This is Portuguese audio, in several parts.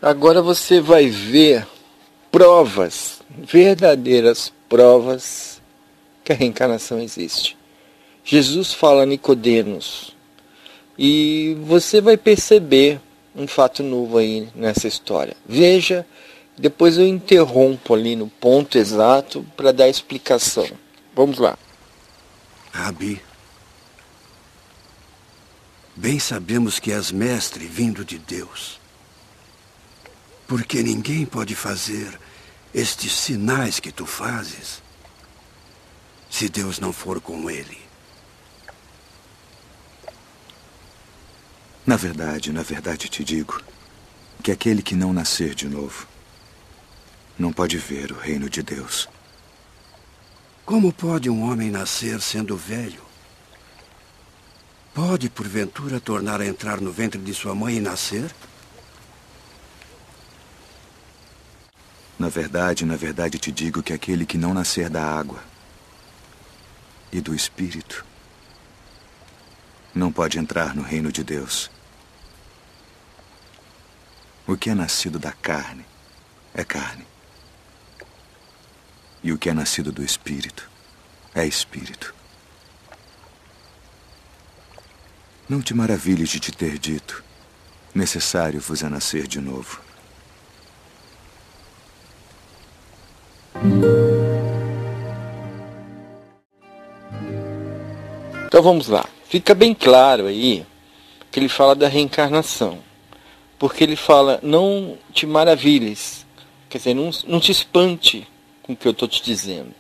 Agora você vai ver provas, verdadeiras provas que a reencarnação existe. Jesus fala a Nicodemos e você vai perceber um fato novo aí nessa história. Veja, depois eu interrompo ali no ponto exato para dar a explicação. Vamos lá. Rabi, bem sabemos que és mestre vindo de Deus, porque ninguém pode fazer estes sinais que tu fazes se Deus não for com ele. Na verdade te digo que aquele que não nascer de novo não pode ver o reino de Deus. Como pode um homem nascer sendo velho? Pode, porventura, tornar a entrar no ventre de sua mãe e nascer? Na verdade te digo que aquele que não nascer da água e do Espírito não pode entrar no reino de Deus. O que é nascido da carne é carne. E o que é nascido do Espírito é Espírito. Não te maravilhes de te ter dito: necessário vos é nascer de novo. Então vamos lá. Fica bem claro aí que ele fala da reencarnação. Porque ele fala, não te maravilhes. Quer dizer, não te espante com o que eu estou te dizendo.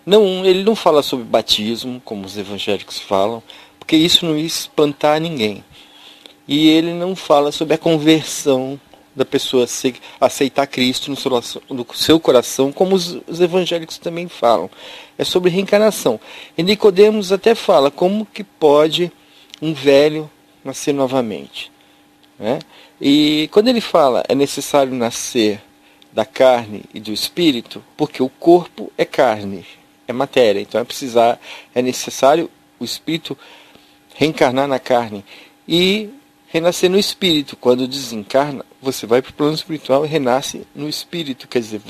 Não, ele não fala sobre batismo, como os evangélicos falam, porque isso não ia espantar ninguém. E ele não fala sobre a conversão da pessoa aceitar Cristo no seu coração, como os evangélicos também falam. É sobre reencarnação. E Nicodemos até fala como que pode um velho nascer novamente, né? E quando ele fala é necessário nascer da carne e do espírito, porque o corpo é carne, é matéria, então é necessário o espírito reencarnar na carne e renascer no espírito. Quando desencarna, você vai para o plano espiritual e renasce no espírito, quer dizer,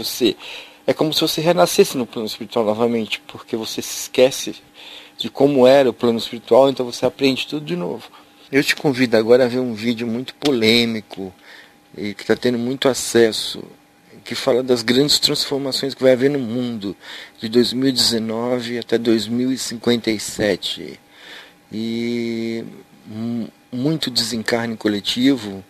é como se você renascesse no plano espiritual novamente, porque você se esquece de como era o plano espiritual, então você aprende tudo de novo. Eu te convido agora a ver um vídeo muito polêmico e que está tendo muito acesso, que fala das grandes transformações que vai haver no mundo de 2019 até 2057. E muito desencarne coletivo.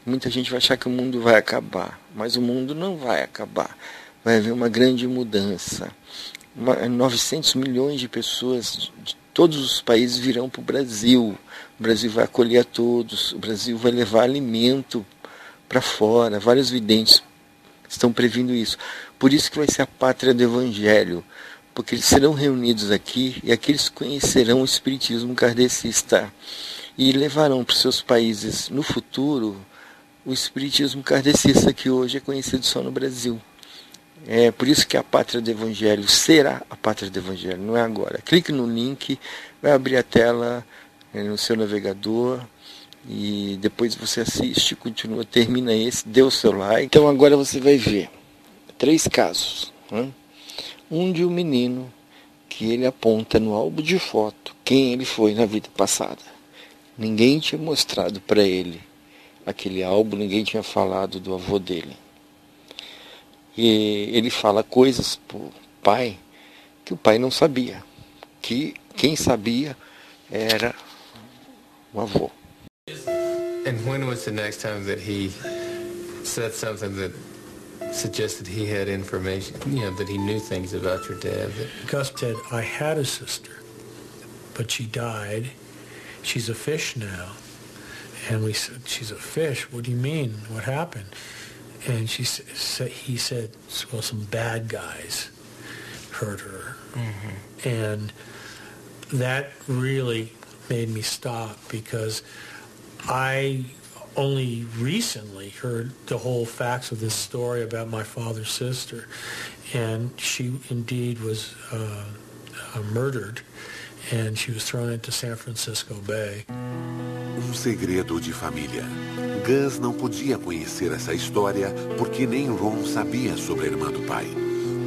Muita gente vai achar que o mundo vai acabar, mas o mundo não vai acabar. Vai haver uma grande mudança. 900 milhões de pessoas de todos os países virão para o Brasil. O Brasil vai acolher a todos. O Brasil vai levar alimento para fora. Vários videntes estão prevendo isso. Por isso que vai ser a pátria do Evangelho. Porque eles serão reunidos aqui e aqui eles conhecerão o espiritismo kardecista. E levarão para os seus países no futuro o espiritismo kardecista, que hoje é conhecido só no Brasil. É por isso que a pátria do Evangelho será a pátria do Evangelho, não é agora. Clique no link, vai abrir a tela no seu navegador e depois você assiste, continua, termina esse, dê o seu like. Então agora você vai ver 3 casos. Né? Um de um menino que ele aponta no álbum de foto quem ele foi na vida passada. Ninguém tinha mostrado para ele aquele álbum, ninguém tinha falado do avô dele. E ele fala coisas para o pai que o pai não sabia. Que quem sabia era o avô. And when was the next time that he said something that suggested he had information, that he knew things about your dad? Gus said, I had a sister, but she died. She's a fish now. And we said, she's a fish? What do you mean? What happened? And he said, well, some bad guys hurt her. Mm-hmm. And that really made me stop, because I only recently heard the whole facts of this story about my father's sister. And she indeed was murdered, and she was thrown into San Francisco Bay. Segredo de família. Gus não podia conhecer essa história porque nem Ron sabia sobre a irmã do pai.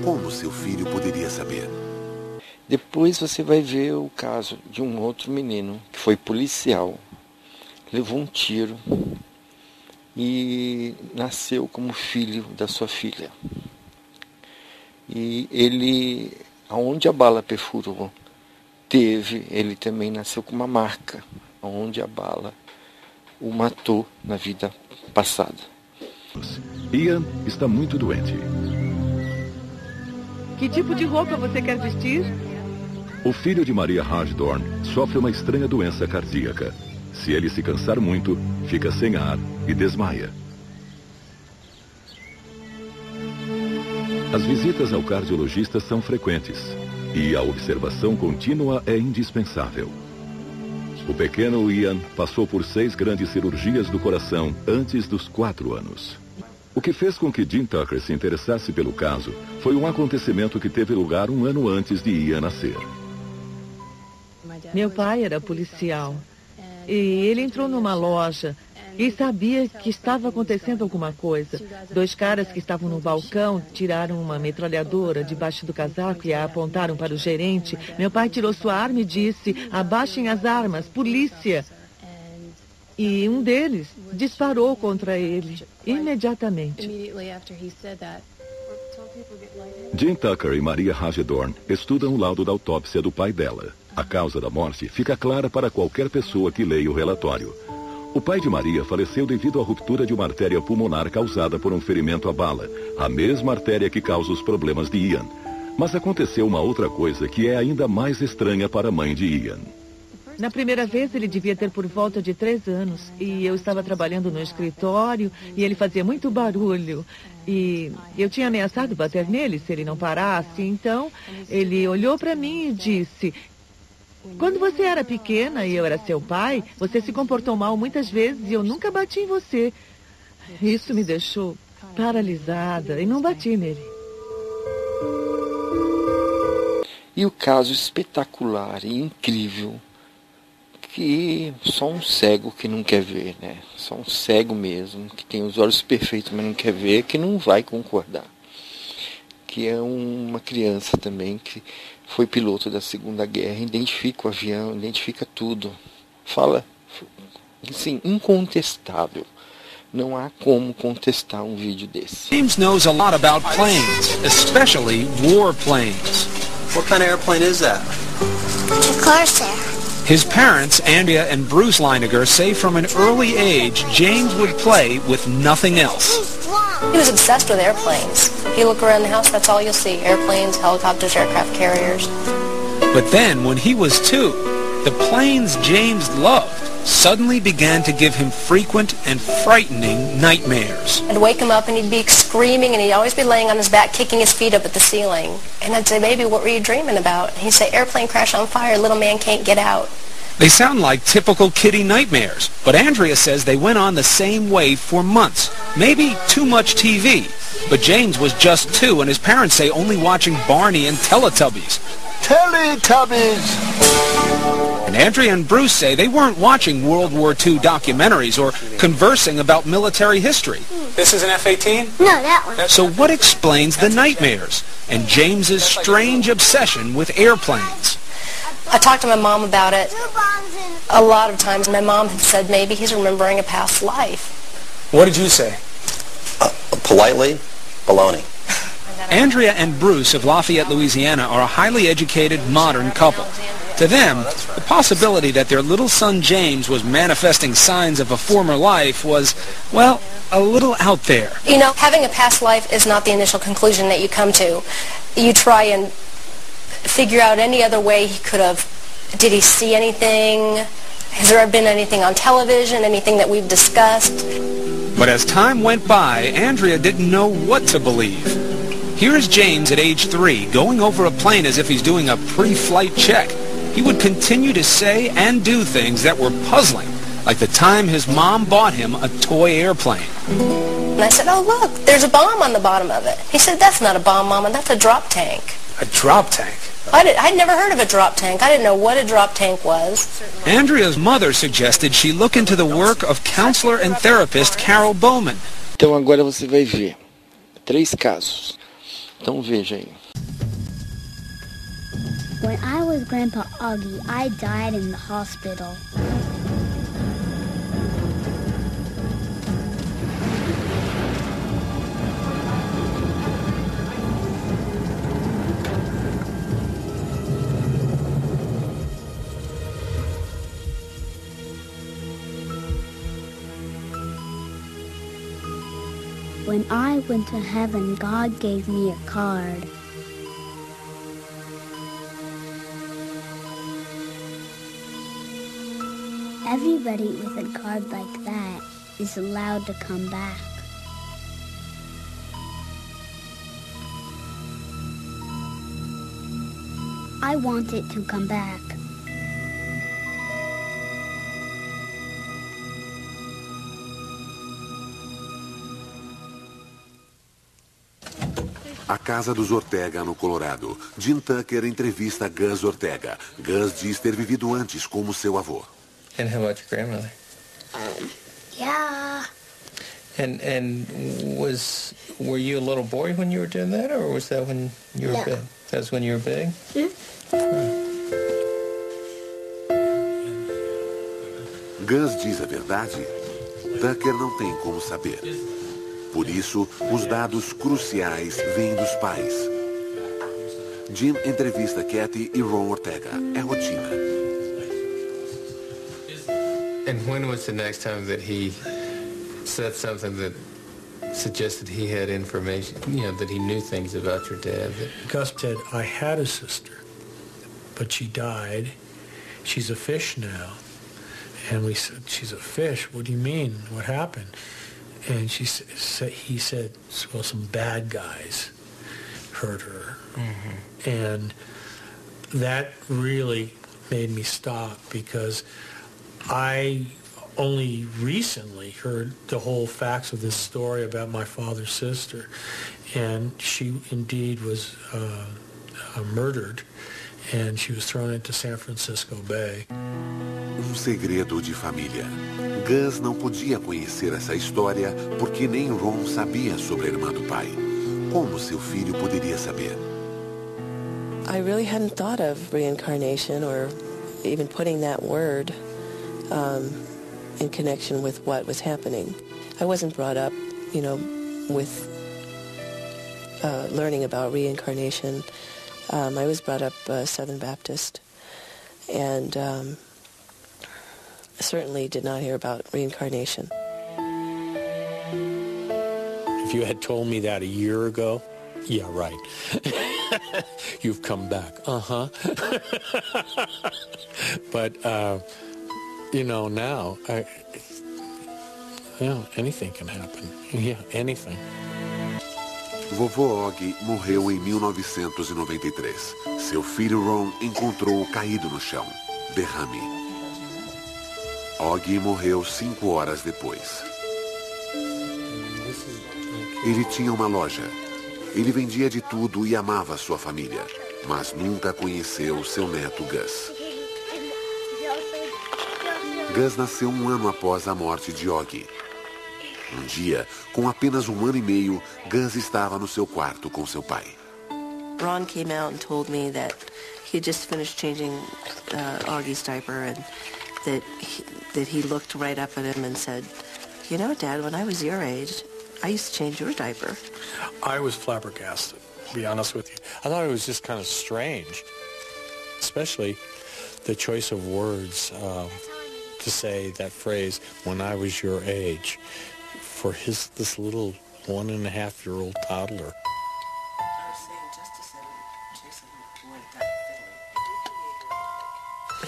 Como seu filho poderia saber? Depois você vai ver o caso de um outro menino que foi policial, levou um tiro e nasceu como filho da sua filha. E ele, aonde a bala perfurou, ele também nasceu com uma marca, aonde a bala o matou na vida passada. Ian está muito doente. Que tipo de roupa você quer vestir? O filho de Maria Hagedorn sofre uma estranha doença cardíaca. Se ele se cansar muito, fica sem ar e desmaia. As visitas ao cardiologista são frequentes e a observação contínua é indispensável. O pequeno Ian passou por 6 grandes cirurgias do coração antes dos 4 anos. O que fez com que Jim Tucker se interessasse pelo caso foi um acontecimento que teve lugar 1 ano antes de Ian nascer. Meu pai era policial e ele entrou numa loja e sabia que estava acontecendo alguma coisa. 2 caras que estavam no balcão tiraram uma metralhadora debaixo do casaco e a apontaram para o gerente. Meu pai tirou sua arma e disse: abaixem as armas, polícia! E um deles disparou contra ele imediatamente. Jim Tucker e Maria Hagedorn estudam o laudo da autópsia do pai dela. A causa da morte fica clara para qualquer pessoa que leia o relatório. O pai de Maria faleceu devido à ruptura de uma artéria pulmonar causada por um ferimento à bala, a mesma artéria que causa os problemas de Ian. Mas aconteceu uma outra coisa que é ainda mais estranha para a mãe de Ian. Na primeira vez ele devia ter por volta de 3 anos e eu estava trabalhando no escritório e ele fazia muito barulho. E eu tinha ameaçado bater nele se ele não parasse. Então ele olhou para mim e disse: quando você era pequena e eu era seu pai, você se comportou mal muitas vezes e eu nunca bati em você. Isso me deixou paralisada e não bati nele. E o caso espetacular e incrível que só um cego que não quer ver, né? Só um cego mesmo, que tem os olhos perfeitos, mas não quer ver, que não vai concordar. Que é uma criança também que foi piloto da Segunda Guerra, identifica o avião, identifica tudo. Fala, assim, incontestável. Não há como contestar um vídeo desse. James knows a lot about planes, especially war planes. What kind of airplane is that? A Corsair. His parents, Andrea and Bruce Leiniger, say from an early age, James would play with nothing else. He was obsessed with airplanes. If you look around the house, that's all you'll see. Airplanes, helicopters, aircraft carriers. But then, when he was 2, the planes James loved suddenly began to give him frequent and frightening nightmares. I'd wake him up and he'd be screaming and he'd always be laying on his back, kicking his feet up at the ceiling. And I'd say, baby, what were you dreaming about? And he'd say, airplane crash on fire, little man can't get out. They sound like typical kiddie nightmares, but Andrea says they went on the same way for months. Maybe too much TV. But James was just 2, and his parents say only watching Barney and Teletubbies. Teletubbies! And Andrea and Bruce say they weren't watching World War II documentaries or conversing about military history. This is an F-18? No, that one. So what explains the nightmares and James's strange obsession with airplanes? I talked to my mom about it a lot of times. My mom had said maybe he's remembering a past life. What did you say? Politely, baloney. Andrea and Bruce of Lafayette, Louisiana are a highly educated, modern couple. To them, the possibility that their little son James was manifesting signs of a former life was, well, a little out there. You know, having a past life is not the initial conclusion that you come to. You try and figure out any other way he could have. Did he see anything? Has there been anything on television, anything that we've discussed? But as time went by, Andrea didn't know what to believe. Here's James at age 3, going over a plane as if he's doing a pre-flight check. He would continue to say and do things that were puzzling, like the time his mom bought him a toy airplane. And I said, oh, look, there's a bomb on the bottom of it. He said, that's not a bomb, Mama, that's a drop tank. A drop tank? I'd never heard of a drop tank. I didn't know what a drop tank was. Andrea's mother suggested she look into the work of counselor and therapist Carol Bowman. Então agora você vai ver 3 casos. Então veja aí. When I was Grandpa Augie, I died in the hospital. When I went to heaven, God gave me a card. Everybody with a card like that is allowed to come back. I want it to come back. A casa dos Ortega, no Colorado. Jim Tucker entrevista Gus Ortega. Gus diz ter vivido antes como seu avô. And how about your grandmother? Yeah. And were you a little boy when you were doing that, or was that when you were big? That was when you were big? Gus diz a verdade? Tucker não tem como saber. Por isso, os dados cruciais vêm dos pais. Jim entrevista Kathy e Ron Ortega. É rotina. And when was the next time that he said something that suggested he had information, that he knew things about your dad? Gus said, I had a sister, but she died. She's a fish now. And we said, she's a fish? What do you mean? What happened? And he said, well, some bad guys hurt her. Mm-hmm. And that really made me stop, because I only recently heard the whole facts of this story about my father's sister. And she indeed was murdered, and she was thrown into San Francisco Bay. Segredo de família. Gus não podia conhecer essa história porque nem Ron sabia sobre a irmã do pai. Como seu filho poderia saber? I really hadn't thought of reincarnation or even putting that word in connection with what was happening. I wasn't brought up, with learning about reincarnation. I was brought up Southern Baptist, and certainly did not hear about reincarnation. If you had told me that a year ago, yeah, right. You've come back. Uh-huh. But, now, anything can happen. Yeah, anything. Vovô Og morreu em 1993. Seu filho Ron encontrou-o caído no chão. Derrame. Og morreu 5 horas depois. Ele tinha uma loja. Ele vendia de tudo e amava sua família, mas nunca conheceu seu neto Gus. Gus nasceu 1 ano após a morte de Og. Um dia, com apenas 1 ano e meio, Gus estava no seu quarto com seu pai. Ron came out and told me that he had just finished changing Augie's diaper, and that he looked right up at him and said, Dad, when I was your age, I used to change your diaper. I was flabbergasted, to be honest with you. I thought it was just kind of strange, especially the choice of words to say that phrase, when I was your age, for this little 1.5-year-old toddler.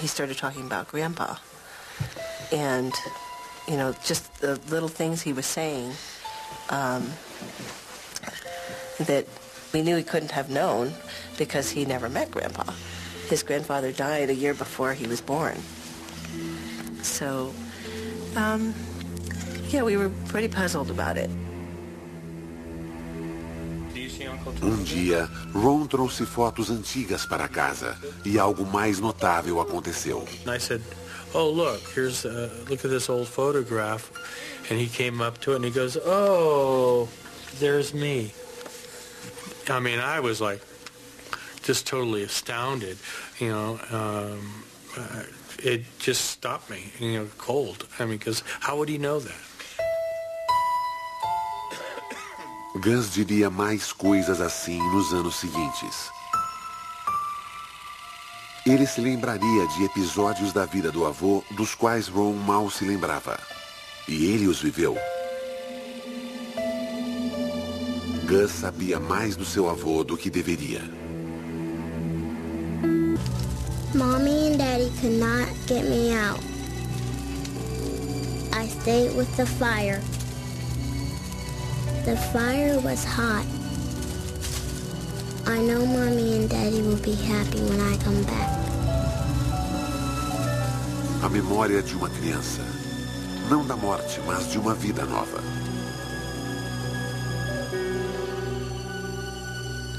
He started talking about Grandpa, and just the little things he was saying that we knew he couldn't have known because he never met Grandpa. His grandfather died a year before he was born. So, we were pretty puzzled about it. Um dia, Ron trouxe fotos antigas para casa e algo mais notável aconteceu. I said, "Oh, look at this old photograph." And he came up to it and he goes, "Oh, there's me." I mean, I was like just totally astounded, it just stopped me, cold. I mean, because how would he know that? Gus diria mais coisas assim nos anos seguintes. Ele se lembraria de episódios da vida do avô dos quais Ron mal se lembrava. E ele os viveu. Gus sabia mais do seu avô do que deveria. Mommy and Daddy could not get me out. I stayed with the fire. The fire was hot. I know Mommy and Daddy will be happy when I come back. A memória de uma criança. Não da morte, mas de uma vida nova.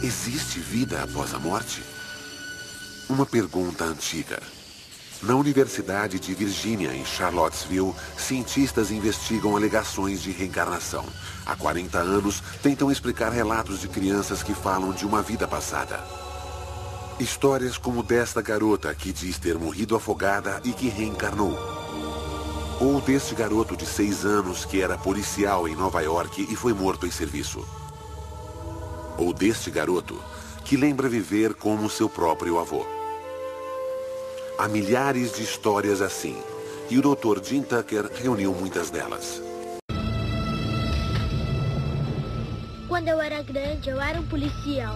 Existe vida após a morte? Uma pergunta antiga. Na Universidade de Virgínia, em Charlottesville, cientistas investigam alegações de reencarnação. Há 40 anos, tentam explicar relatos de crianças que falam de uma vida passada. Histórias como desta garota que diz ter morrido afogada e que reencarnou. Ou deste garoto de 6 anos que era policial em Nova York e foi morto em serviço. Ou deste garoto que lembra viver como seu próprio avô. Há milhares de histórias assim, e o Dr. Jim Tucker reuniu muitas delas. Quando eu era grande, eu era um policial.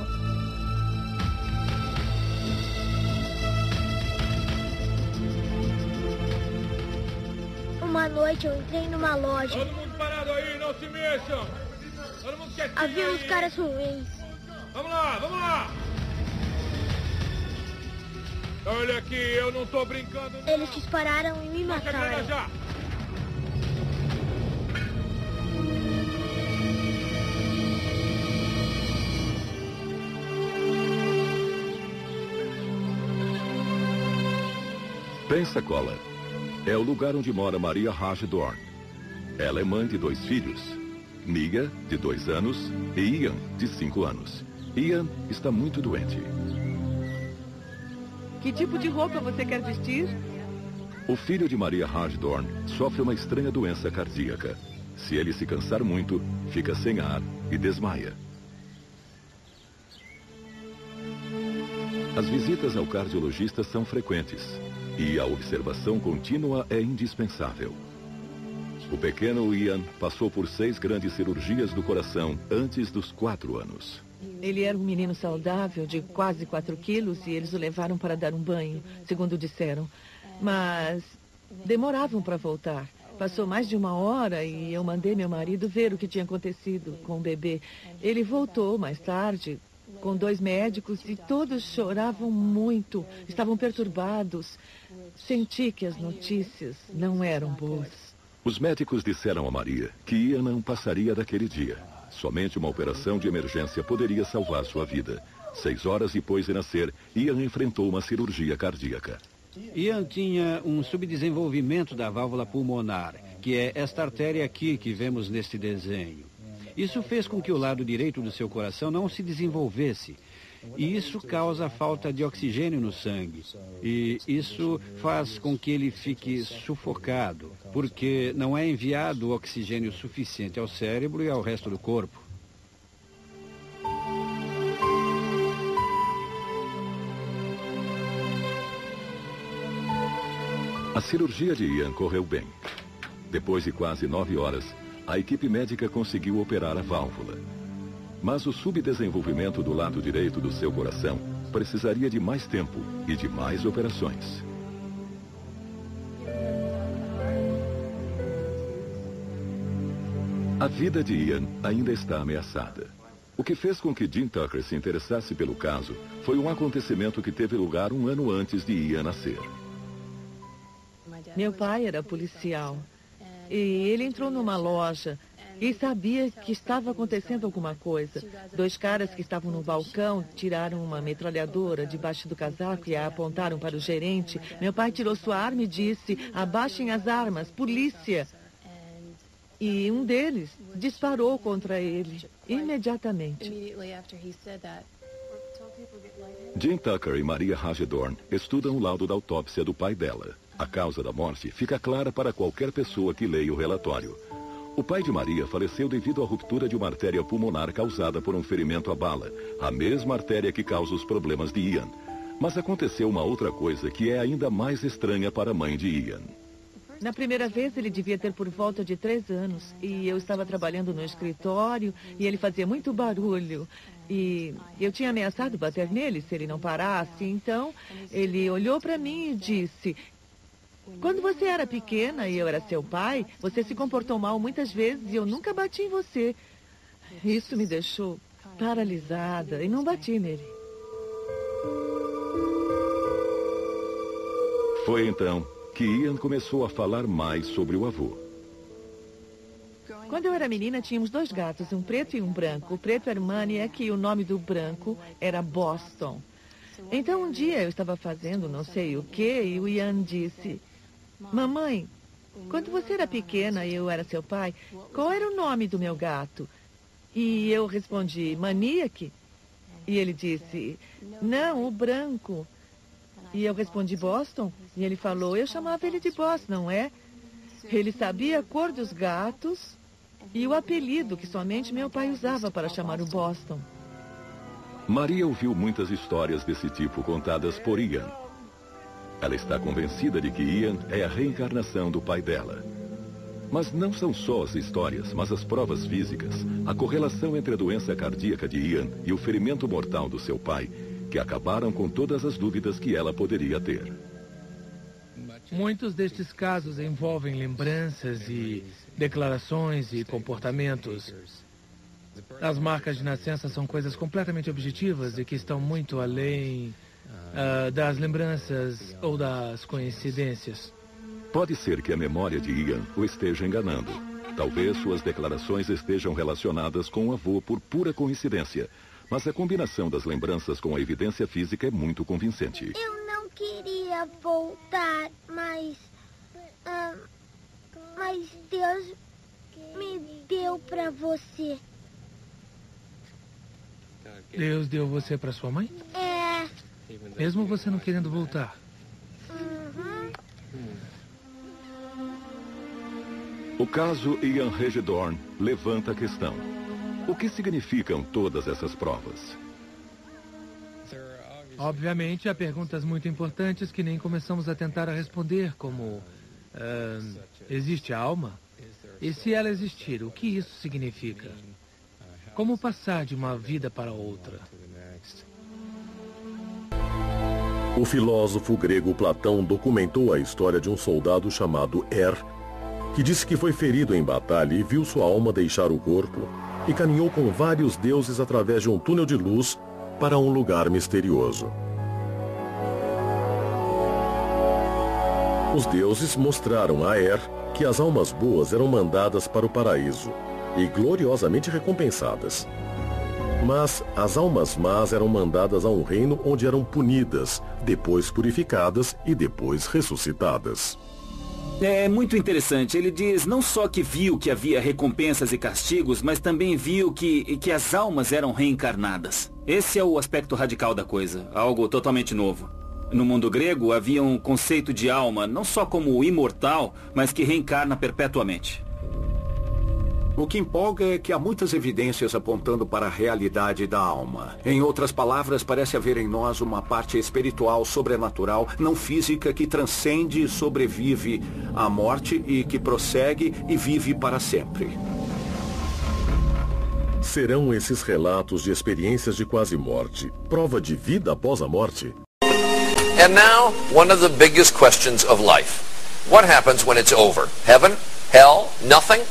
Uma noite eu entrei numa loja. Todo mundo parado aí, não se mexam! Todo mundo quietinho. Havia uns caras ruins. Vamos lá, vamos lá! Olha aqui, eu não tô brincando não. Eles dispararam e me mataram. Já. Pensacola é o lugar onde mora Maria Hagedorn. Ela é mãe de 2 filhos, Mia, de 2 anos, e Ian, de 5 anos. Ian está muito doente. Que tipo de roupa você quer vestir? O filho de Maria Hagedorn sofre uma estranha doença cardíaca. Se ele se cansar muito, fica sem ar e desmaia. As visitas ao cardiologista são frequentes e a observação contínua é indispensável. O pequeno Ian passou por 6 grandes cirurgias do coração antes dos 4 anos. Ele era um menino saudável, de quase 4 quilos, e eles o levaram para dar um banho, segundo disseram. Mas demoravam para voltar. Passou mais de 1 hora e eu mandei meu marido ver o que tinha acontecido com o bebê. Ele voltou mais tarde, com 2 médicos, e todos choravam muito, estavam perturbados. Senti que as notícias não eram boas. Os médicos disseram a Maria que Ian não passaria daquele dia. Somente uma operação de emergência poderia salvar sua vida. 6 horas depois de nascer, Ian enfrentou uma cirurgia cardíaca. Ian tinha um subdesenvolvimento da válvula pulmonar, que é esta artéria aqui que vemos neste desenho. Isso fez com que o lado direito do seu coração não se desenvolvesse. E isso causa falta de oxigênio no sangue. E isso faz com que ele fique sufocado, porque não é enviado oxigênio suficiente ao cérebro e ao resto do corpo. A cirurgia de Ian correu bem. Depois de quase 9 horas, a equipe médica conseguiu operar a válvula. Mas o subdesenvolvimento do lado direito do seu coração precisaria de mais tempo e de mais operações. A vida de Ian ainda está ameaçada. O que fez com que Jim Tucker se interessasse pelo caso foi um acontecimento que teve lugar 1 ano antes de Ian nascer. Meu pai era policial e ele entrou numa loja e sabia que estava acontecendo alguma coisa. 2 caras que estavam no balcão tiraram uma metralhadora debaixo do casaco e a apontaram para o gerente. Meu pai tirou sua arma e disse: abaixem as armas, polícia! E um deles disparou contra ele imediatamente. Jean Tucker e Maria Hagedorn estudam o laudo da autópsia do pai dela. A causa da morte fica clara para qualquer pessoa que leia o relatório. O pai de Maria faleceu devido à ruptura de uma artéria pulmonar causada por um ferimento à bala, a mesma artéria que causa os problemas de Ian. Mas aconteceu uma outra coisa que é ainda mais estranha para a mãe de Ian. Na primeira vez, ele devia ter por volta de 3 anos. E eu estava trabalhando no escritório e ele fazia muito barulho. E eu tinha ameaçado bater nele se ele não parasse. Então, ele olhou para mim e disse: quando você era pequena e eu era seu pai, você se comportou mal muitas vezes e eu nunca bati em você. Isso me deixou paralisada e não bati nele. Foi então que Ian começou a falar mais sobre o avô. Quando eu era menina, tínhamos 2 gatos, um preto e um branco. O preto era Maniac e o nome do branco era Boston. Então, um dia eu estava fazendo não sei o quê e o Ian disse: mamãe, quando você era pequena e eu era seu pai, qual era o nome do meu gato? E eu respondi: Maniac. E ele disse: não, o branco. E eu respondi: Boston. E ele falou: eu chamava ele de Boston, não é? Ele sabia a cor dos gatos e o apelido que somente meu pai usava para chamar o Boston. Maria ouviu muitas histórias desse tipo contadas por Ian. Ela está convencida de que Ian é a reencarnação do pai dela. Mas não são só as histórias, mas as provas físicas, a correlação entre a doença cardíaca de Ian e o ferimento mortal do seu pai, que acabaram com todas as dúvidas que ela poderia ter. Muitos destes casos envolvem lembranças e declarações e comportamentos. As marcas de nascença são coisas completamente objetivas e que estão muito além das lembranças ou das coincidências. Pode ser que a memória de Ian o esteja enganando. Talvez suas declarações estejam relacionadas com o avô por pura coincidência. Mas a combinação das lembranças com a evidência física é muito convincente. Eu não queria voltar, mas Deus me deu para você. Deus deu você para sua mãe? É. Mesmo você não querendo voltar? Uhum. O caso Ian Hagedorn levanta a questão: o que significam todas essas provas? Obviamente, há perguntas muito importantes que nem começamos a tentar responder, como: existe a alma? E se ela existir, o que isso significa? Como passar de uma vida para outra? O filósofo grego Platão documentou a história de um soldado chamado que disse que foi ferido em batalha e viu sua alma deixar o corpo e caminhou com vários deuses através de um túnel de luz para um lugar misterioso. Os deuses mostraram a que as almas boas eram mandadas para o paraíso e gloriosamente recompensadas. Mas as almas más eram mandadas a um reino onde eram punidas, depois purificadas e depois ressuscitadas. É muito interessante. Ele diz não só que viu que havia recompensas e castigos, mas também viu que as almas eram reencarnadas. Esse é o aspecto radical da coisa, algo totalmente novo. No mundo grego havia um conceito de alma, não só como imortal, mas que reencarna perpetuamente. O que empolga é que há muitas evidências apontando para a realidade da alma. Em outras palavras, parece haver em nós uma parte espiritual, sobrenatural, não física, que transcende e sobrevive à morte e que prossegue e vive para sempre. Serão esses relatos de experiências de quase morte prova de vida após a morte? And now, one of the biggest questions of life. What happens when it's over? Heaven? Hell? Nothing?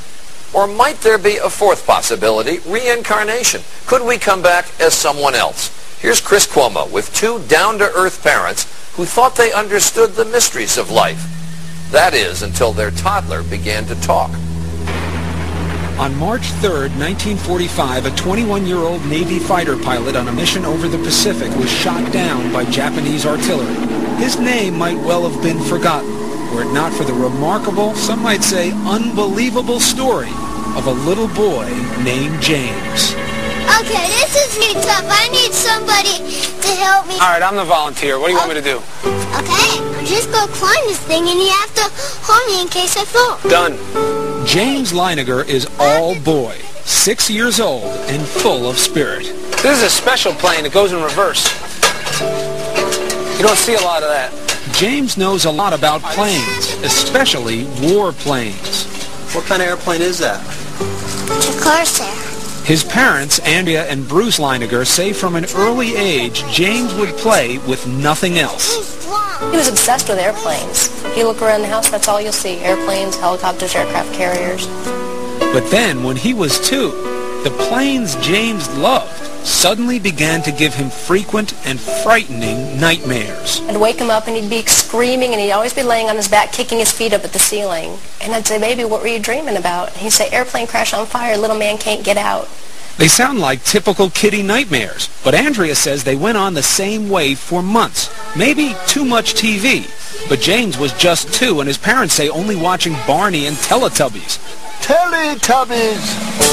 Or might there be a fourth possibility, reincarnation? Could we come back as someone else? Here's Chris Cuomo with 2 down-to-earth parents who thought they understood the mysteries of life. That is, until their toddler began to talk. On March 3, 1945, a 21-year-old Navy fighter pilot on a mission over the Pacific was shot down by Japanese artillery. His name might well have been forgotten, were it not for the remarkable, some might say unbelievable story of a little boy named James. Okay, this is really tough. I need somebody to help me. All right, I'm the volunteer. What do you want me to do? Okay, I'm just going to climb this thing, and you have to hold me in case I fall. Done. James Leiniger is all boy, 6 years old, and full of spirit. This is a special plane. It goes in reverse. You don't see a lot of that. James knows a lot about planes, especially war planes. What kind of airplane is that? It's a Corsair. His parents, Andrea and Bruce Leiniger, say from an early age, James would play with nothing else. He was obsessed with airplanes. You look around the house, that's all you'll see. Airplanes, helicopters, aircraft carriers. But then, when he was 2, the planes James loved suddenly began to give him frequent and frightening nightmares. I'd wake him up and he'd be screaming and he'd always be laying on his back kicking his feet up at the ceiling. And I'd say, baby, what were you dreaming about? And he'd say, airplane crash on fire, little man can't get out. They sound like typical kiddie nightmares, but Andrea says they went on the same way for months. Maybe too much TV. But James was just 2 and his parents say only watching Barney and Teletubbies. Teletubbies!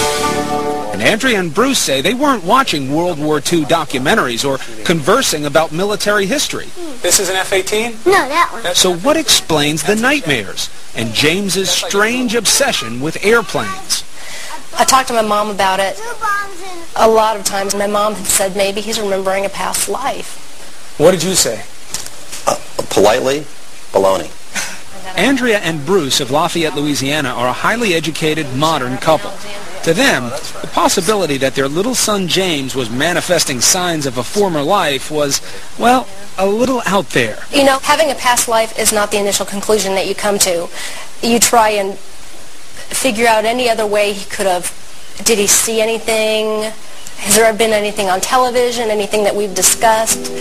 And Andrea and Bruce say they weren't watching World War II documentaries or conversing about military history. This is an F-18? No, that one. So what explains the nightmares and James's strange obsession with airplanes? I talked to my mom about it a lot of times. My mom had said maybe he's remembering a past life. What did you say? Politely, baloney. Andrea and Bruce of Lafayette, Louisiana are a highly educated, modern couple. To them, the possibility that their little son James was manifesting signs of a former life was, well, a little out there. You know, having a past life is not the initial conclusion that you come to. You try and figure out any other way he could have. Did he see anything? Has there been anything on television, anything that we've discussed?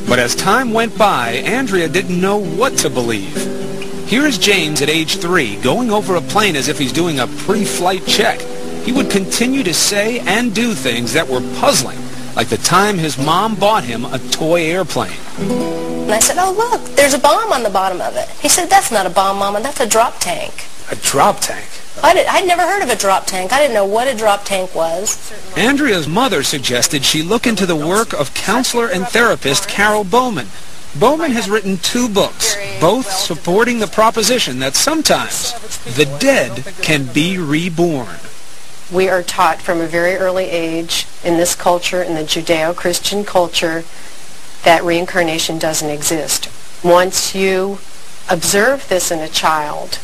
But as time went by, Andrea didn't know what to believe. Here is James at age 3, going over a plane as if he's doing a pre-flight check. He would continue to say and do things that were puzzling, like the time his mom bought him a toy airplane. And I said, oh, look, there's a bomb on the bottom of it. He said, that's not a bomb, Mama, that's a drop tank. A drop tank? I'd never heard of a drop tank. I didn't know what a drop tank was. Andrea's mother suggested she look into the work of counselor and therapist Carol Bowman. Bowman has written 2 books, both supporting the proposition that sometimes the dead can be reborn. We are taught from a very early age in this culture, in the Judeo-Christian culture, that reincarnation doesn't exist. Once you observe this in a child,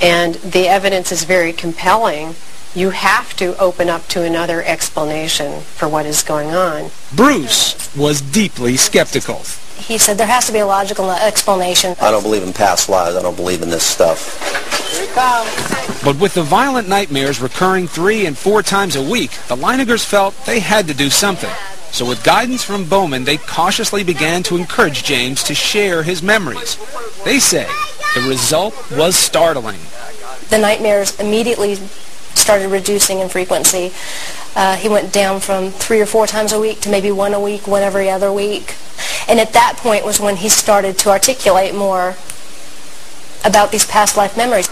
and the evidence is very compelling, you have to open up to another explanation for what is going on. Bruce was deeply skeptical. He said there has to be a logical explanation. I don't believe in past lives. I don't believe in this stuff. Here it comes. But with the violent nightmares recurring 3 and 4 times a week, the Leinigers felt they had to do something. So with guidance from Bowman, they cautiously began to encourage James to share his memories. They say the result was startling. The nightmares immediately started reducing in frequency. He went down from 3 or 4 times a week to maybe 1 a week, 1 every other week. And at that point was when he started to articulate more about these past life memories.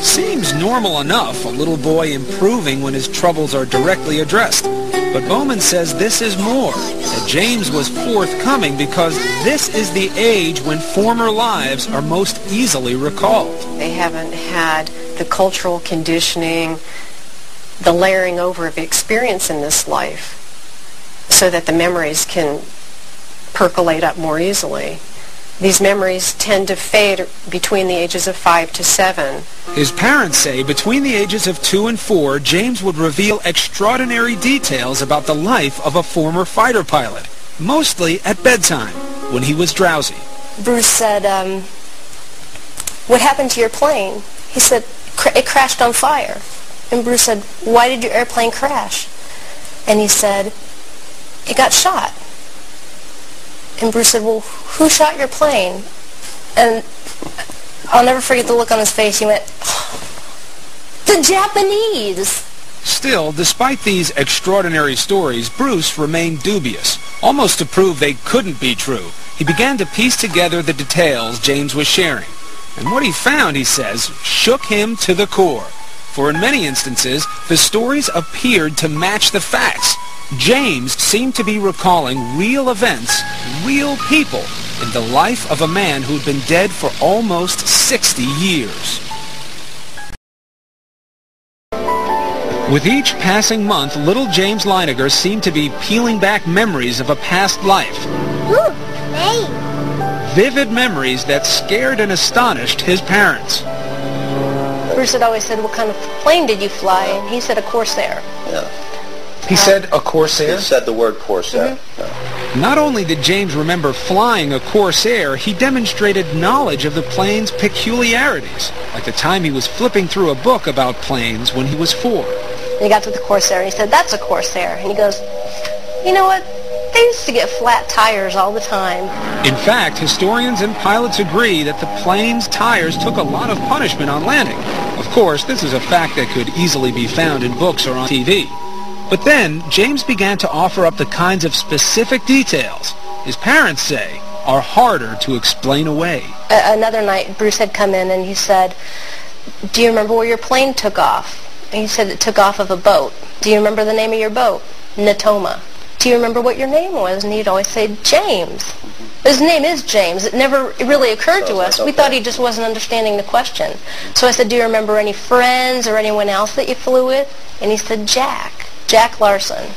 Seems normal enough, a little boy improving when his troubles are directly addressed. But Bowman says this is more, that James was forthcoming because this is the age when former lives are most easily recalled. They haven't had the cultural conditioning, the layering over of experience in this life, so that the memories can percolate up more easily. These memories tend to fade between the ages of 5 to 7. His parents say between the ages of 2 and 4, James would reveal extraordinary details about the life of a former fighter pilot, mostly at bedtime, when he was drowsy. Bruce said, what happened to your plane? He said, it crashed on fire. And Bruce said, why did your airplane crash? And he said, it got shot. And Bruce said, well, who shot your plane? And I'll never forget the look on his face. He went, oh. The Japanese. Still, despite these extraordinary stories, Bruce remained dubious, almost to prove they couldn't be true. He began to piece together the details James was sharing. And what he found, he says, shook him to the core. For in many instances, the stories appeared to match the facts. James seemed to be recalling real events, real people, in the life of a man who'd been dead for almost 60 years. With each passing month, little James Leininger seemed to be peeling back memories of a past life. Ooh, hey. Vivid memories that scared and astonished his parents. Bruce had always said, what kind of plane did you fly? And he said, a Corsair. Yeah. He said a Corsair? He said the word Corsair. Mm-hmm. Not only did James remember flying a Corsair, he demonstrated knowledge of the plane's peculiarities, like the time he was flipping through a book about planes when he was 4. And he got to the Corsair, and he said, that's a Corsair. And he goes, you know what? They used to get flat tires all the time. In fact, historians and pilots agree that the plane's tires took a lot of punishment on landing. Of course, this is a fact that could easily be found in books or on TV. But then, James began to offer up the kinds of specific details his parents say are harder to explain away. Another night, Bruce had come in and he said, do you remember where your plane took off? And he said it took off of a boat. Do you remember the name of your boat? Natoma. Do you remember what your name was? And he'd always say, James. His name is James. It never really occurred to us. We thought he just wasn't understanding the question. So I said, do you remember any friends or anyone else that you flew with? And he said, Jack Larson.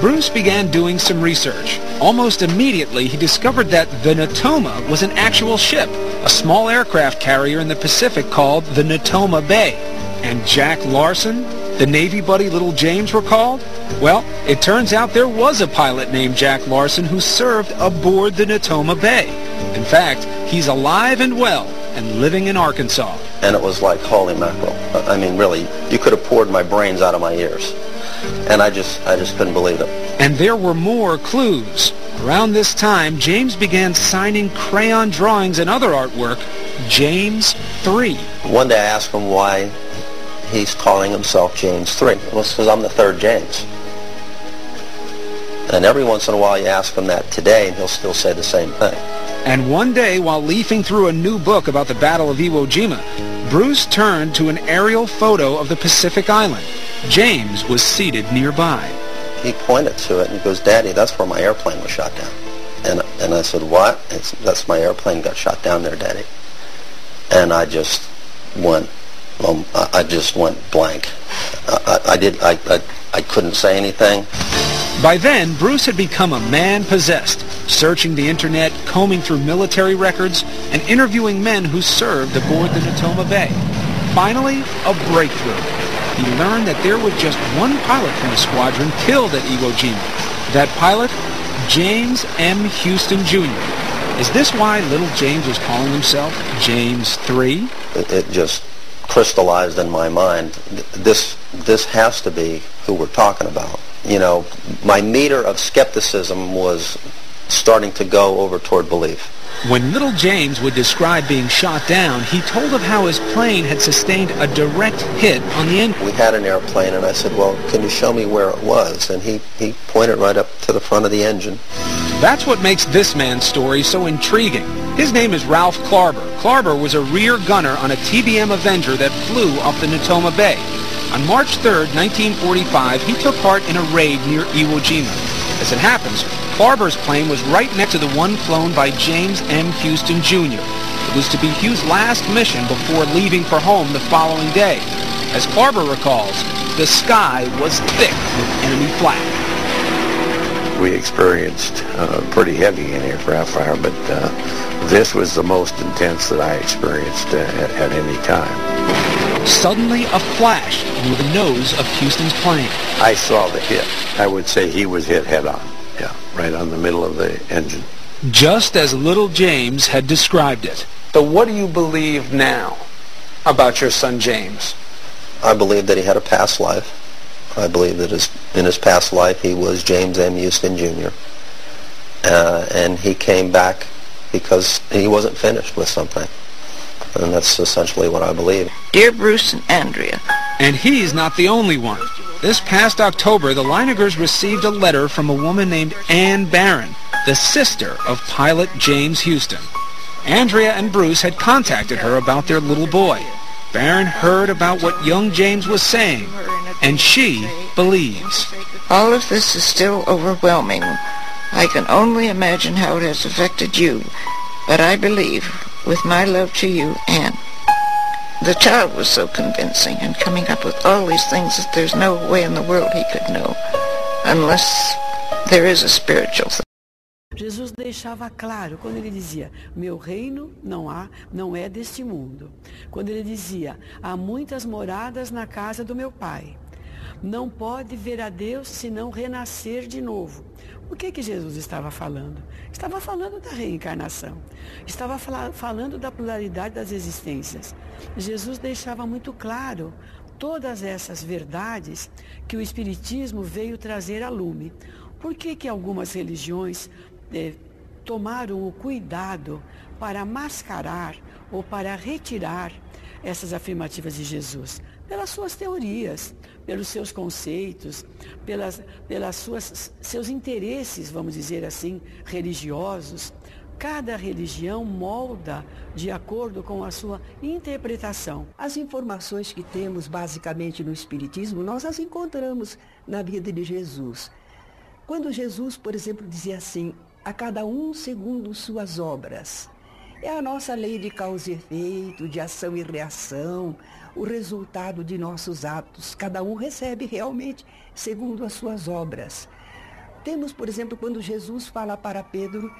Bruce began doing some research. Almost immediately, he discovered that the Natoma was an actual ship, a small aircraft carrier in the Pacific called the Natoma Bay. And Jack Larson, the Navy buddy little James recalled? Well, it turns out there was a pilot named Jack Larson who served aboard the Natoma Bay. In fact, he's alive and well and living in Arkansas. And it was like, holy mackerel. I mean, really, you could have poured my brains out of my ears. And I just couldn't believe it. And there were more clues. Around this time, James began signing crayon drawings and other artwork, James 3. One day I asked him why he's calling himself James 3. Well, it's because I'm the third James. And every once in a while you ask him that today, and he'll still say the same thing. And one day, while leafing through a new book about the Battle of Iwo Jima, Bruce turned to an aerial photo of the Pacific Island. James was seated nearby. He pointed to it and he goes, Daddy, that's where my airplane was shot down. And I said, what? That's my airplane got shot down there, Daddy. And I just went blank. I couldn't say anything. By then, Bruce had become a man possessed, searching the internet, combing through military records, and interviewing men who served aboard the Natoma Bay. Finally, a breakthrough. He learned that there was just one pilot from the squadron killed at Iwo Jima. That pilot, James M. Houston Jr. Is this why little James was calling himself James 3? It just crystallized in my mind. This has to be who we're talking about. You know, my meter of skepticism was starting to go over toward belief. When little James would describe being shot down, he told of how his plane had sustained a direct hit on the engine. We had an airplane, and I said, well, can you show me where it was? And he pointed right up to the front of the engine. That's what makes this man's story so intriguing. His name is Ralph Klarber. Klarber was a rear gunner on a TBM Avenger that flew off the Natoma Bay. On March 3rd, 1945, he took part in a raid near Iwo Jima. As it happens, Klarber's plane was right next to the one flown by James M. Houston Jr. It was to be Hugh's last mission before leaving for home the following day. As Klarber recalls, the sky was thick with enemy flak. We experienced pretty heavy anti-aircraft fire, but this was the most intense that I experienced at any time. Suddenly, a flash near the nose of Houston's plane. I saw the hit. I would say he was hit head-on. Yeah, right on the middle of the engine. Just as little James had described it. So what do you believe now about your son James? I believe that he had a past life. I believe that in his past life he was James M. Houston Jr. And he came back because he wasn't finished with something. And that's essentially what I believe. Dear Bruce and Andrea. And he's not the only one. This past October, the Leinegers received a letter from a woman named Ann Barron, the sister of pilot James Houston. Andrea and Bruce had contacted her about their little boy. Barron heard about what young James was saying, and she believes. All of this is still overwhelming. I can only imagine how it has affected you, but I believe, with my love to you, Anne. The child was so convincing and coming up with all these things that there's no way in the world he could know, unless there is a spiritual thing. Jesus deixava claro quando ele dizia, meu reino não é deste mundo. Quando ele dizia, há muitas moradas na casa do meu pai. Não pode ver a Deus se não renascer de novo. O que Jesus estava falando? Estava falando da reencarnação. Estava falando da pluralidade das existências. Jesus deixava muito claro todas essas verdades que o Espiritismo veio trazer a lume. Por que algumas religiões tomaram o cuidado para mascarar ou para retirar essas afirmativas de Jesus? Pelas suas teorias, pelos seus conceitos, seus interesses, vamos dizer assim, religiosos. Cada religião molda de acordo com a sua interpretação. As informações que temos basicamente no Espiritismo, nós as encontramos na vida de Jesus. Quando Jesus, por exemplo, dizia assim, a cada um segundo suas obras. É a nossa lei de causa e efeito, de ação e reação, o resultado de nossos atos. Cada um recebe realmente segundo as suas obras. Temos, por exemplo, quando Jesus fala para Pedro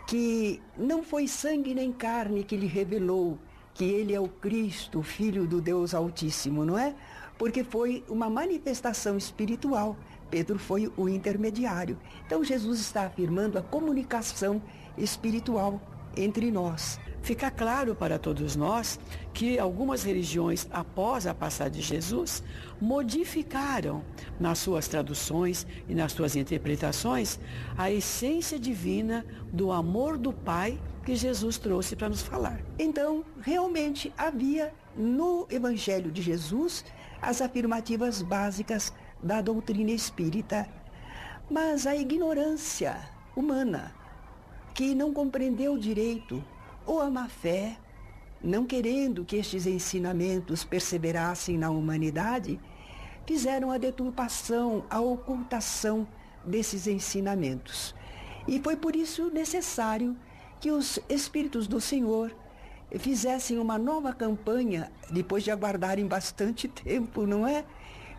que não foi sangue nem carne que lhe revelou que ele é o Cristo, o Filho do Deus Altíssimo, não é? Porque foi uma manifestação espiritual. Pedro foi o intermediário. Então Jesus está afirmando a comunicação espiritual entre nós. Fica claro para todos nós que algumas religiões, após a passagem de Jesus, modificaram nas suas traduções e nas suas interpretações a essência divina do amor do Pai que Jesus trouxe para nos falar. Então, realmente havia no Evangelho de Jesus as afirmativas básicas da doutrina espírita. Mas a ignorância humana, que não compreendeu direito, ou a má-fé, não querendo que estes ensinamentos perseverassem na humanidade, fizeram a deturpação, a ocultação desses ensinamentos. E foi por isso necessário que os Espíritos do Senhor fizessem uma nova campanha, depois de aguardarem bastante tempo, não é?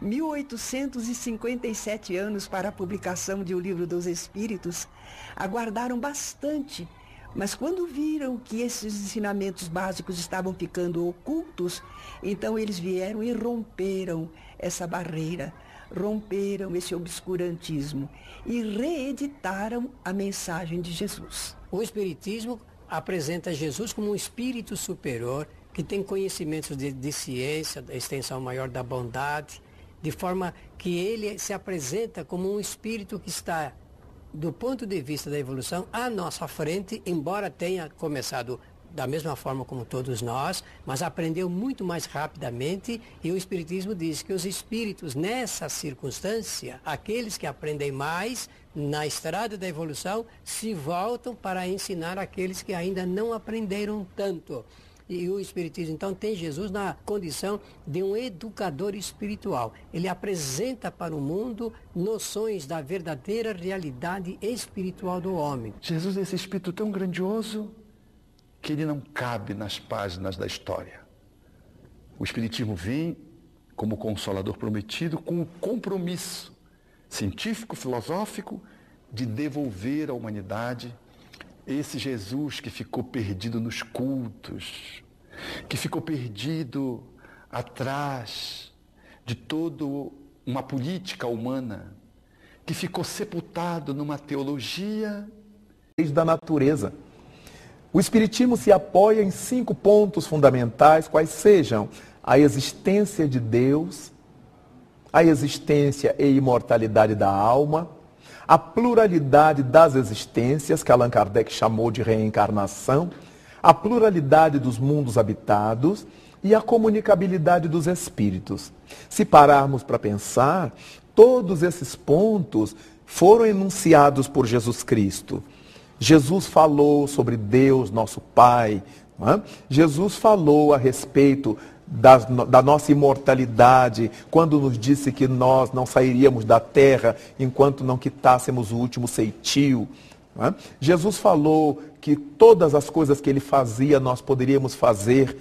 1857 anos para a publicação de O Livro dos Espíritos, aguardaram bastante, mas quando viram que esses ensinamentos básicos estavam ficando ocultos, então eles vieram e romperam essa barreira, romperam esse obscurantismo e reeditaram a mensagem de Jesus. O Espiritismo apresenta Jesus como um espírito superior, que tem conhecimentos de ciência, da extensão maior da bondade, de forma que ele se apresenta como um espírito que está, do ponto de vista da evolução, à nossa frente, embora tenha começado da mesma forma como todos nós, mas aprendeu muito mais rapidamente, e o Espiritismo diz que os espíritos, nessa circunstância, aqueles que aprendem mais, na estrada da evolução, se voltam para ensinar aqueles que ainda não aprenderam tanto. E o Espiritismo, então, tem Jesus na condição de um educador espiritual. Ele apresenta para o mundo noções da verdadeira realidade espiritual do homem. Jesus é esse espírito tão grandioso que ele não cabe nas páginas da história. O Espiritismo vem como consolador prometido com o compromisso científico, filosófico, de devolver à humanidade esse Jesus que ficou perdido nos cultos, que ficou perdido atrás de toda uma política humana, que ficou sepultado numa teologia da natureza. O Espiritismo se apoia em 5 pontos fundamentais, quais sejam a existência de Deus, a existência e imortalidade da alma, a pluralidade das existências, que Allan Kardec chamou de reencarnação, a pluralidade dos mundos habitados e a comunicabilidade dos espíritos. Se pararmos para pensar, todos esses pontos foram enunciados por Jesus Cristo. Jesus falou sobre Deus, nosso Pai. Não é? Jesus falou a respeito da nossa imortalidade, quando nos disse que nós não sairíamos da terra enquanto não quitássemos o último ceitil. Não é? Jesus falou que todas as coisas que ele fazia nós poderíamos fazer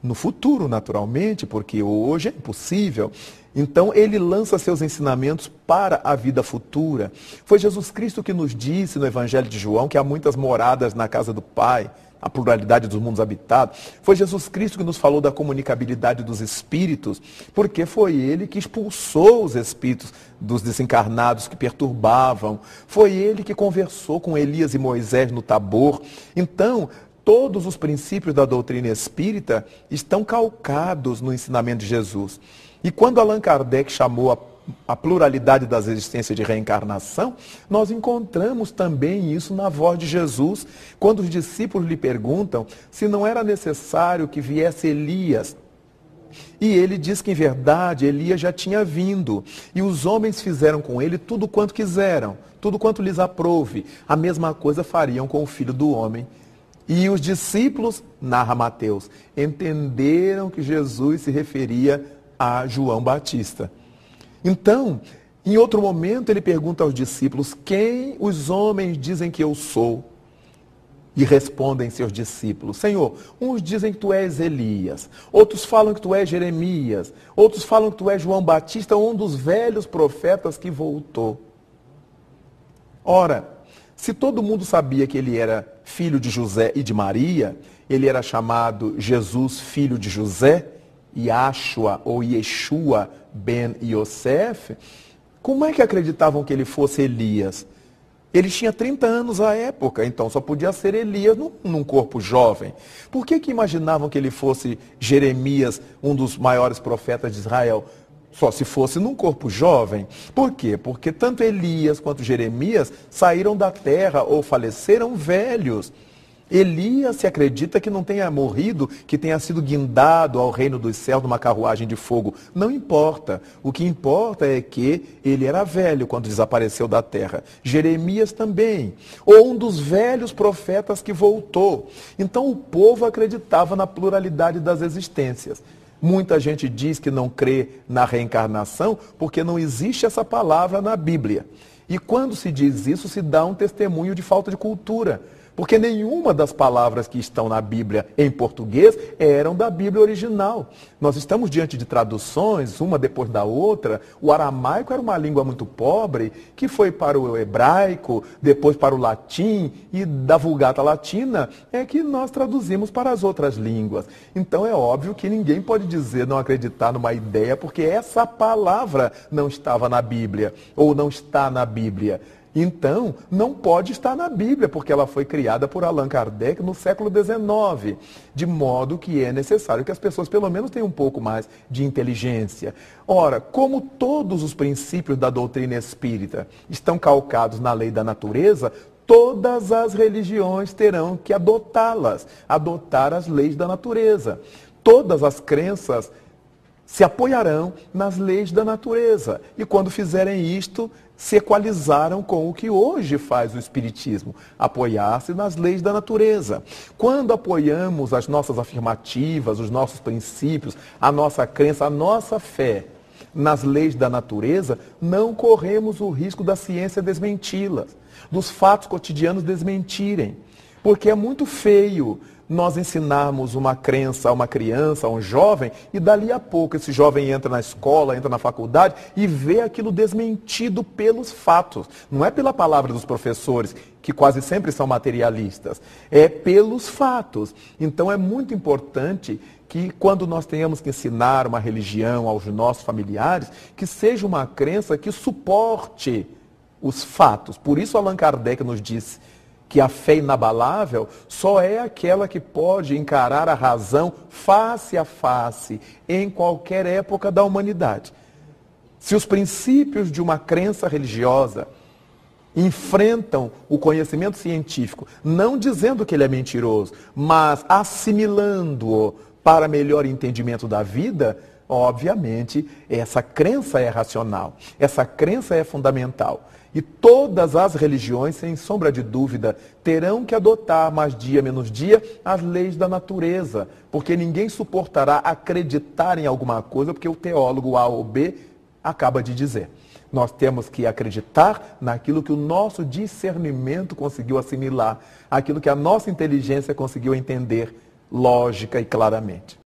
no futuro, naturalmente, porque hoje é impossível. Então, ele lança seus ensinamentos para a vida futura. Foi Jesus Cristo que nos disse no Evangelho de João que há muitas moradas na casa do Pai, a pluralidade dos mundos habitados. Foi Jesus Cristo que nos falou da comunicabilidade dos espíritos, porque foi ele que expulsou os espíritos dos desencarnados que perturbavam. Foi ele que conversou com Elias e Moisés no Tabor. Então, todos os princípios da doutrina espírita estão calcados no ensinamento de Jesus. E quando Allan Kardec chamou a pluralidade das existências de reencarnação, nós encontramos também isso na voz de Jesus, quando os discípulos lhe perguntam se não era necessário que viesse Elias. E ele diz que, em verdade, Elias já tinha vindo, e os homens fizeram com ele tudo quanto quiseram, tudo quanto lhes aprouve. A mesma coisa fariam com o Filho do Homem. E os discípulos, narra Mateus, entenderam que Jesus se referia a João Batista. Então, em outro momento, ele pergunta aos discípulos: quem os homens dizem que eu sou? E respondem seus discípulos: Senhor, uns dizem que tu és Elias, outros falam que tu és Jeremias, outros falam que tu és João Batista, um dos velhos profetas que voltou. Ora, se todo mundo sabia que ele era filho de José e de Maria, ele era chamado Jesus, filho de José, Yahshua ou Yeshua ben Yosef, como é que acreditavam que ele fosse Elias? Ele tinha 30 anos à época, então só podia ser Elias num corpo jovem. Por que imaginavam que ele fosse Jeremias, um dos maiores profetas de Israel? Só se fosse num corpo jovem. Por quê? Porque tanto Elias quanto Jeremias saíram da terra ou faleceram velhos. Elias se acredita que não tenha morrido, que tenha sido guindado ao reino dos céus numa carruagem de fogo. Não importa. O que importa é que ele era velho quando desapareceu da terra. Jeremias também. Ou um dos velhos profetas que voltou. Então o povo acreditava na pluralidade das existências. Muita gente diz que não crê na reencarnação porque não existe essa palavra na Bíblia. E quando se diz isso, se dá um testemunho de falta de cultura. Porque nenhuma das palavras que estão na Bíblia em português eram da Bíblia original. Nós estamos diante de traduções, uma depois da outra. O aramaico era uma língua muito pobre, que foi para o hebraico, depois para o latim, e da Vulgata Latina é que nós traduzimos para as outras línguas. Então é óbvio que ninguém pode dizer não acreditar numa ideia, porque essa palavra não estava na Bíblia, ou não está na Bíblia. Então, não pode estar na Bíblia, porque ela foi criada por Allan Kardec no século XIX, de modo que é necessário que as pessoas pelo menos tenham um pouco mais de inteligência. Ora, como todos os princípios da doutrina espírita estão calcados na lei da natureza, todas as religiões terão que adotá-las, adotar as leis da natureza. Todas as crenças se apoiarão nas leis da natureza. E quando fizerem isto, se equalizaram com o que hoje faz o Espiritismo, apoiar-se nas leis da natureza. Quando apoiamos as nossas afirmativas, os nossos princípios, a nossa crença, a nossa fé nas leis da natureza, não corremos o risco da ciência desmenti-las, dos fatos cotidianos desmentirem. Porque é muito feio nós ensinarmos uma crença a uma criança, a um jovem, e dali a pouco esse jovem entra na escola, entra na faculdade e vê aquilo desmentido pelos fatos. Não é pela palavra dos professores, que quase sempre são materialistas, é pelos fatos. Então é muito importante que quando nós tenhamos que ensinar uma religião aos nossos familiares, que seja uma crença que suporte os fatos. Por isso Allan Kardec nos disse que a fé inabalável só é aquela que pode encarar a razão face a face em qualquer época da humanidade. Se os princípios de uma crença religiosa enfrentam o conhecimento científico, não dizendo que ele é mentiroso, mas assimilando-o para melhor entendimento da vida, obviamente, essa crença é racional, essa crença é fundamental. E todas as religiões, sem sombra de dúvida, terão que adotar, mais dia menos dia, as leis da natureza, porque ninguém suportará acreditar em alguma coisa porque o teólogo A ou B acaba de dizer. Nós temos que acreditar naquilo que o nosso discernimento conseguiu assimilar, aquilo que a nossa inteligência conseguiu entender lógica e claramente.